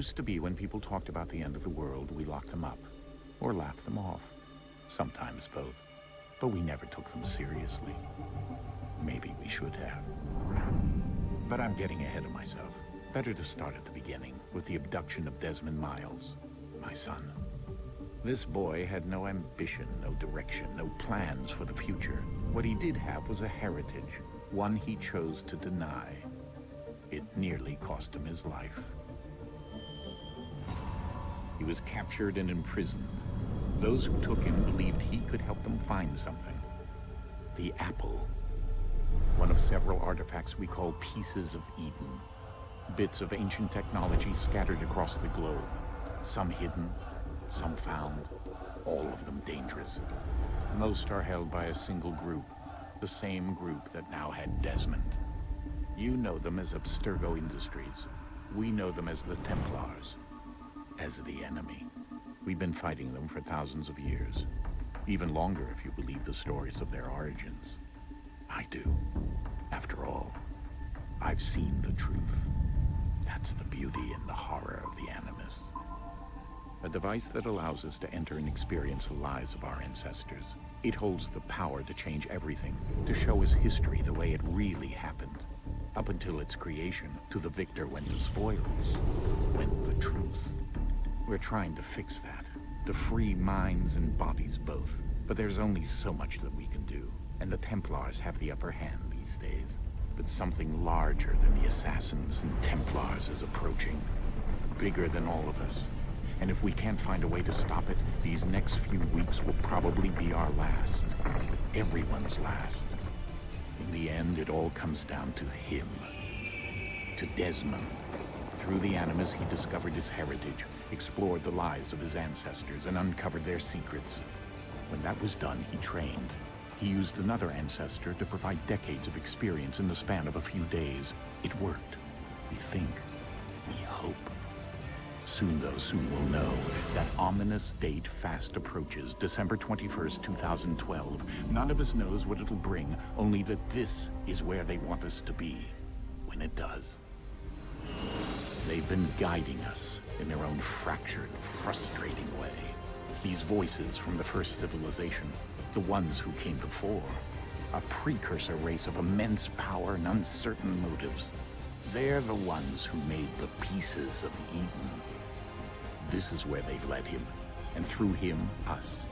used to be when people talked about the end of the world, we locked them up. Or laughed them off. Sometimes both. But we never took them seriously. Maybe we should have. But I'm getting ahead of myself. Better to start at the beginning, with the abduction of Desmond Miles, my son. This boy had no ambition, no direction, no plans for the future. What he did have was a heritage, one he chose to deny. It nearly cost him his life. He was captured and imprisoned. Those who took him believed he could help them find something. The apple. One of several artifacts we call pieces of Eden. Bits of ancient technology scattered across the globe. Some hidden, some found, all of them dangerous. Most are held by a single group, the same group that now had Desmond. You know them as Abstergo Industries. We know them as the Templars, as the enemy. We've been fighting them for thousands of years, even longer if you believe the stories of their origins. I do. After all, I've seen the truth. That's the beauty and the horror of the Animus. A device that allows us to enter and experience the lives of our ancestors. It holds the power to change everything, to show us history the way it really happened. Up until its creation, to the victor went the spoils, went the truth. We're trying to fix that, to free minds and bodies both. But there's only so much that we can do, and the Templars have the upper hand these days. But something larger than the Assassins and Templars is approaching, bigger than all of us. And if we can't find a way to stop it, these next few weeks will probably be our last. Everyone's last. In the end, it all comes down to him. To Desmond. Through the Animus, he discovered his heritage, explored the lives of his ancestors, and uncovered their secrets. When that was done, he trained. He used another ancestor to provide decades of experience in the span of a few days. It worked. We think. We hope. Soon we'll know. That ominous date fast approaches, December 21st, 2012. None of us knows what it'll bring, only that this is where they want us to be, when it does. They've been guiding us in their own fractured, frustrating way. These voices from the first civilization, the ones who came before, a precursor race of immense power and uncertain motives. They're the ones who made the pieces of Eden. This is where they've led him, and through him, us.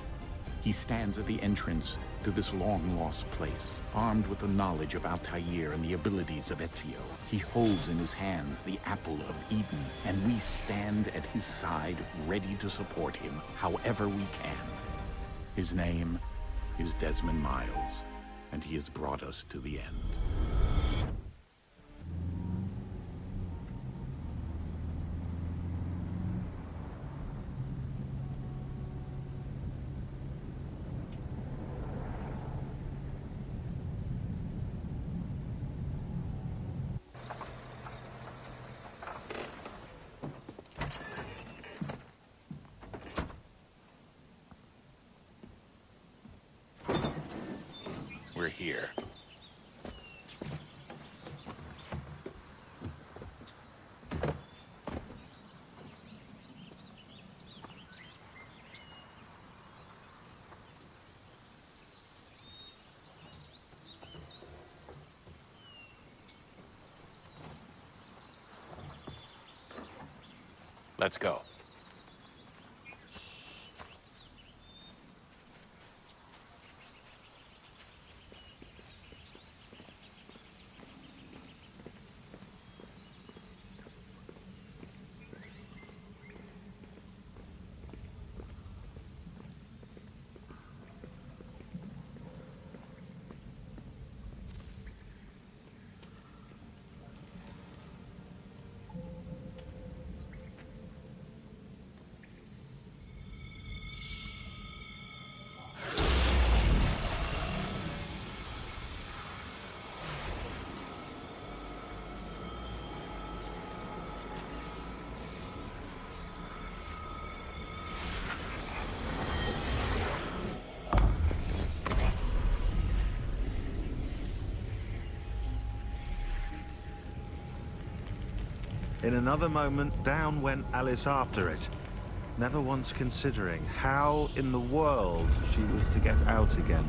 He stands at the entrance to this long-lost place, armed with the knowledge of Altair and the abilities of Ezio. He holds in his hands the apple of Eden, and we stand at his side, ready to support him however we can. His name is Desmond Miles, and he has brought us to the end. We're here. Let's go. In another moment, down went Alice after it, never once considering how in the world she was to get out again.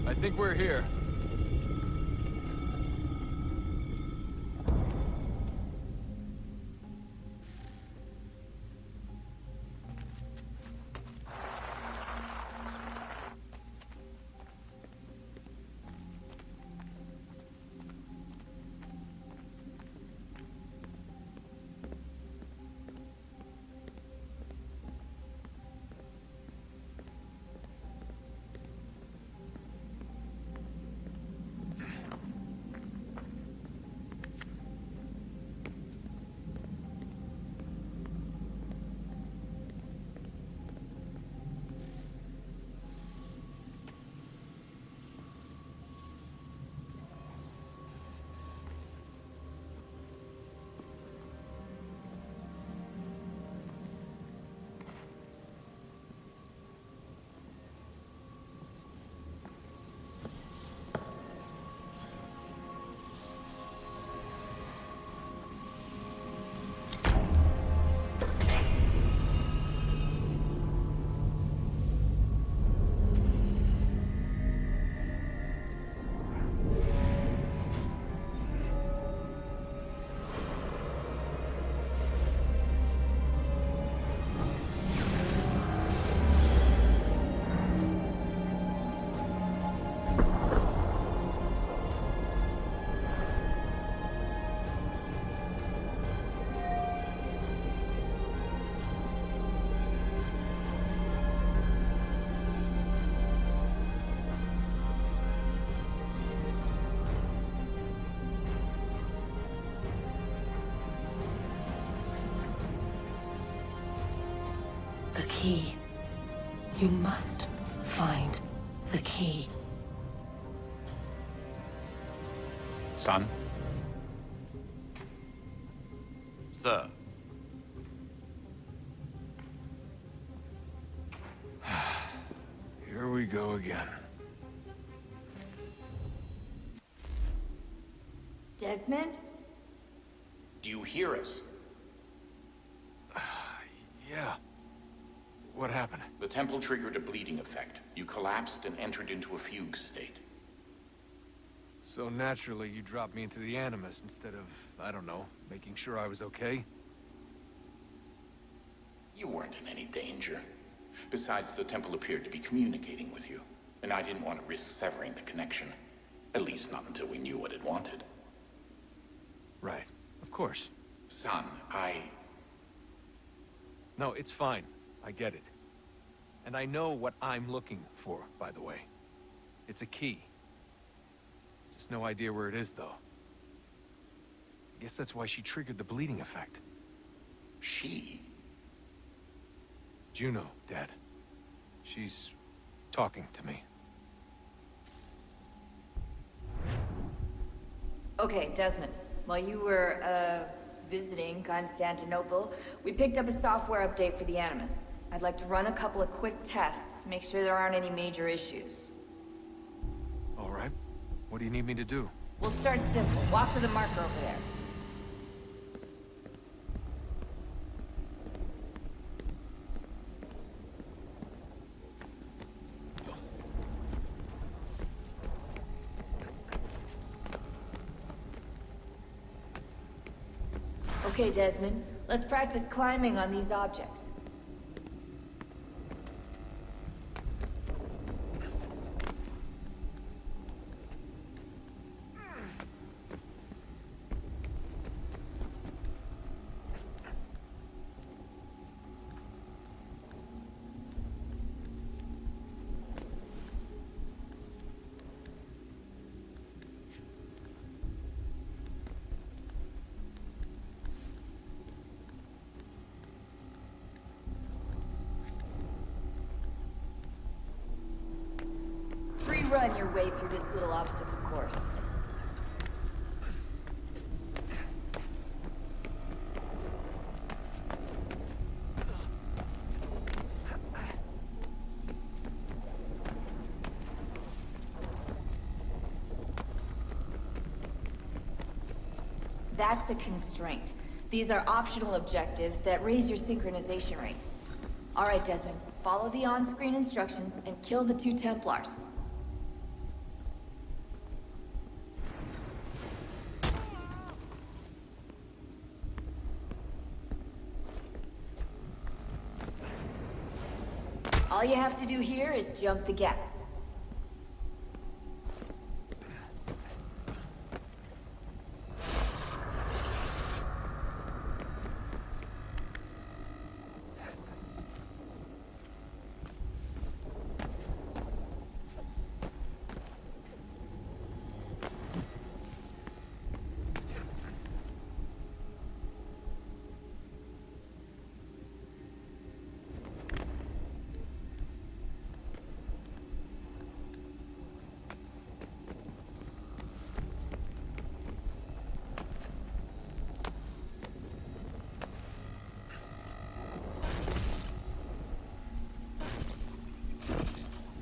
I think we're here. The key. You must find the key. Son? Sir. Here we go again. Desmond? Do you hear us? Yeah. What happened? The temple triggered a bleeding effect. You collapsed and entered into a fugue state. So naturally, you dropped me into the Animus instead of, I don't know, making sure I was okay? You weren't in any danger. Besides, the temple appeared to be communicating with you, and I didn't want to risk severing the connection. At least not until we knew what it wanted. Right. Of course. Son, No, it's fine. I get it. And I know what I'm looking for, by the way. It's a key. Just no idea where it is, though. I guess that's why she triggered the bleeding effect. She? Juno, Dad. She's talking to me. Okay, Desmond. While you were, visiting Constantinople, we picked up a software update for the Animus. I'd like to run a couple of quick tests, make sure there aren't any major issues. All right. What do you need me to do? We'll start simple. Walk to the marker over there. Okay, Desmond. Let's practice climbing on these objects. run your way through this little obstacle course. That's a constraint. These are optional objectives that raise your synchronization rate. All right, Desmond. Follow the on-screen instructions and kill the 2 Templars. All you have to do here is jump the gap.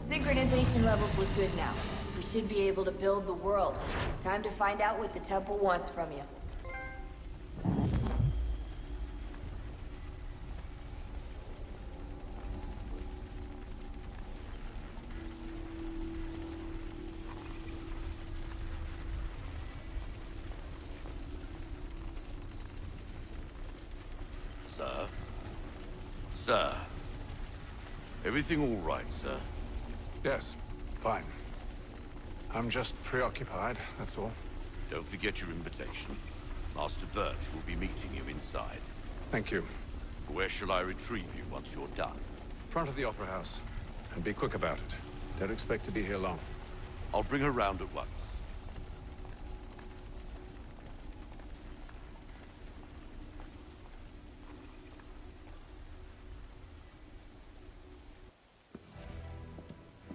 Synchronization levels look good now. We should be able to build the world. Time to find out what the temple wants from you. Sir? Sir? Everything all right, sir? Yes, fine. I'm just preoccupied, that's all. Don't forget your invitation. Master Birch will be meeting you inside. Thank you. Where shall I retrieve you once you're done? Front of the Opera House. And be quick about it. Don't expect to be here long. I'll bring her round at once.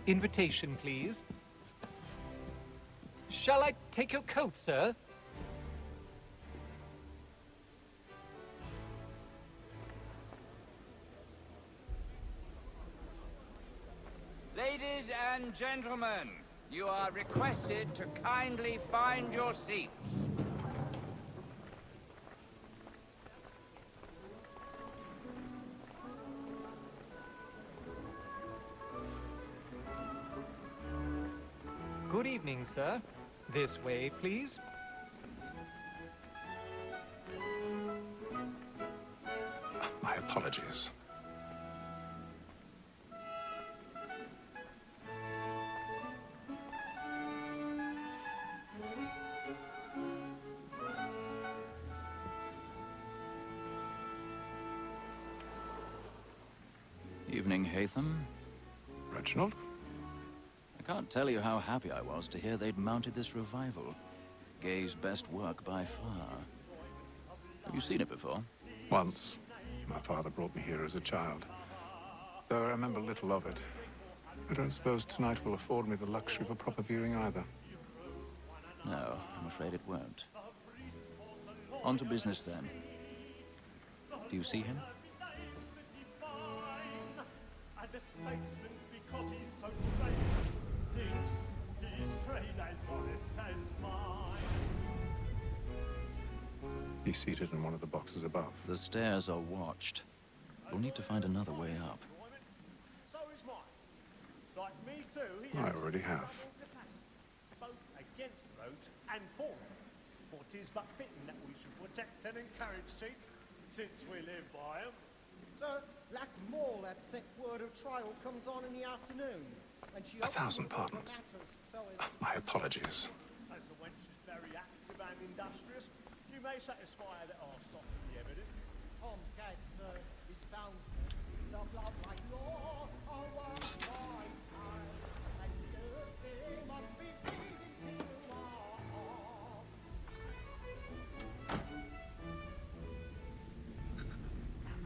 Invitation, please. Shall I take your coat, sir? Ladies and gentlemen, you are requested to kindly find your seats. Good evening, sir. This way, please. My apologies. Evening, Haytham. Reginald? I can't tell you how happy I was to hear they'd mounted this revival. Gay's best work by far. Have you seen it before? Once. My father brought me here as a child. Though I remember little of it. I don't suppose tonight will afford me the luxury of a proper viewing either. No, I'm afraid it won't. On to business, then. Do you see him? And a statesman because he's so great thinks his trade as honest as mine. He's seated in one of the boxes above. The stairs are watched. You'll need to find another way up. So is mine. Like me too, he I has already have. both against roads and for them. For 'tis but fitting that we should protect and encourage cheats, since we live by 'em. Sir, lack more that sick word of trial comes on in the afternoon. And she 1,000 pardons. My apologies. As the wench is very active and industrious, you may satisfy her that I'll soften the evidence. Tom Cad, sir, is found. The blood like law, our right eye, and they must be pleasing to law. And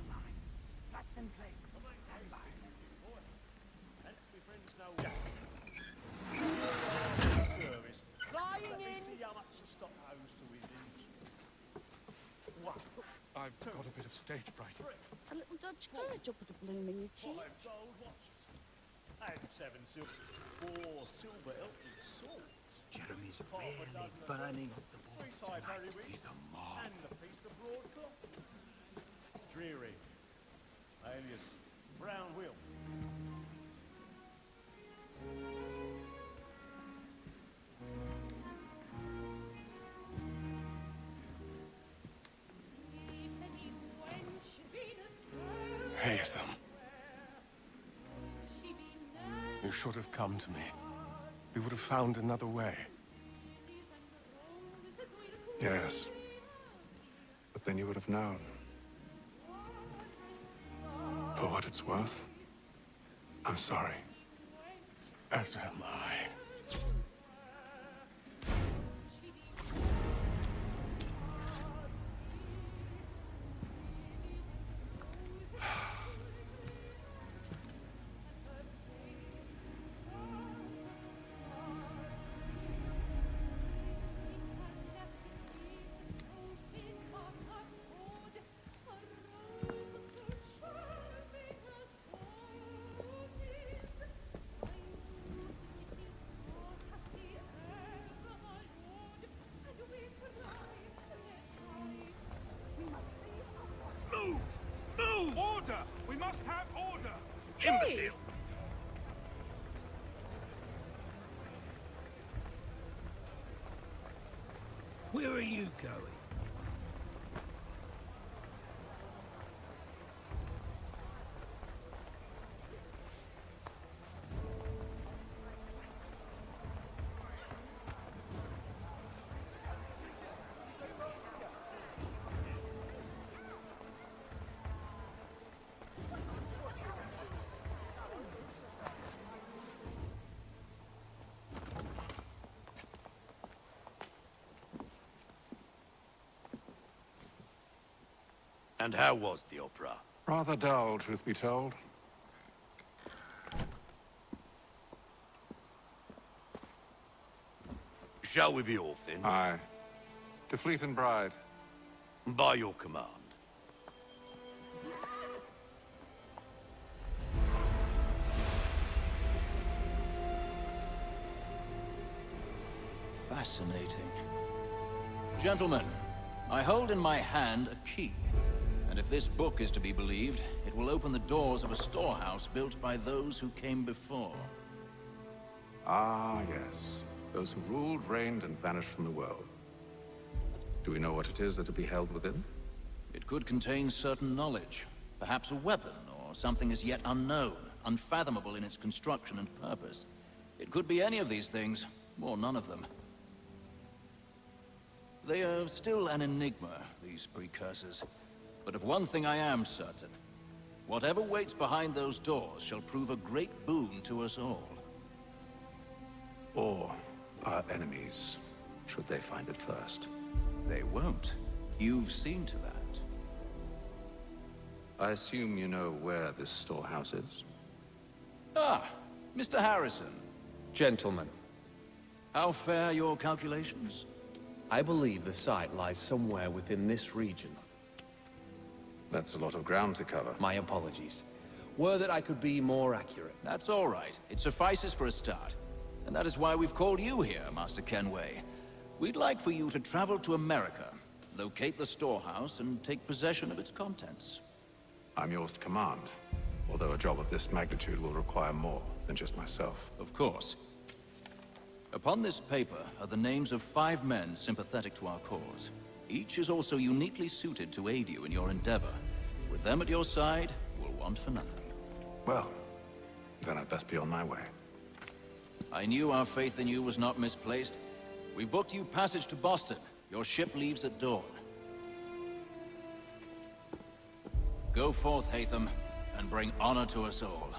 let me friends know of stage fright. A little Dutch courage will put a bloom in your cheek. 5 gold watches. And 7 silver. 4 silver hilted swords. Jeremy's Half a really dozen of burning books, up the 3 voice side tonight. periwigs, He's a mob. and a piece of broadcloth. Dreary. Alias Brown Wheel. Haytham. You should have come to me. We would have found another way. Yes. But then you would have known. For what it's worth, I'm sorry. As am I. Order! We must have order! Hey! Where are you going? And how was the opera? Rather dull, truth be told. Shall we be off then? Aye. To Fleet and Bride. By your command. Fascinating. Gentlemen, I hold in my hand a key. And if this book is to be believed, it will open the doors of a storehouse built by those who came before. Ah, yes. Those who ruled, reigned, and vanished from the world. Do we know what it is that will be held within? It could contain certain knowledge. Perhaps a weapon, or something as yet unknown, unfathomable in its construction and purpose. It could be any of these things, or none of them. They are still an enigma, these precursors. But of one thing I am certain. Whatever waits behind those doors shall prove a great boon to us all. Or our enemies, should they find it first. They won't. You've seen to that. I assume you know where this storehouse is? Ah, Mr. Harrison. Gentlemen, How fare your calculations? I believe the site lies somewhere within this region. That's a lot of ground to cover. My apologies. Were that I could be more accurate. That's all right. It suffices for a start. And that is why we've called you here, Master Kenway. We'd like for you to travel to America, locate the storehouse, and take possession of its contents. I'm yours to command, although a job of this magnitude will require more than just myself. Of course. Upon this paper are the names of 5 men sympathetic to our cause. Each is also uniquely suited to aid you in your endeavor. With them at your side, you'll want for nothing. Well, then I'd best be on my way. I knew our faith in you was not misplaced. We've booked you passage to Boston. Your ship leaves at dawn. Go forth, Haytham, and bring honor to us all.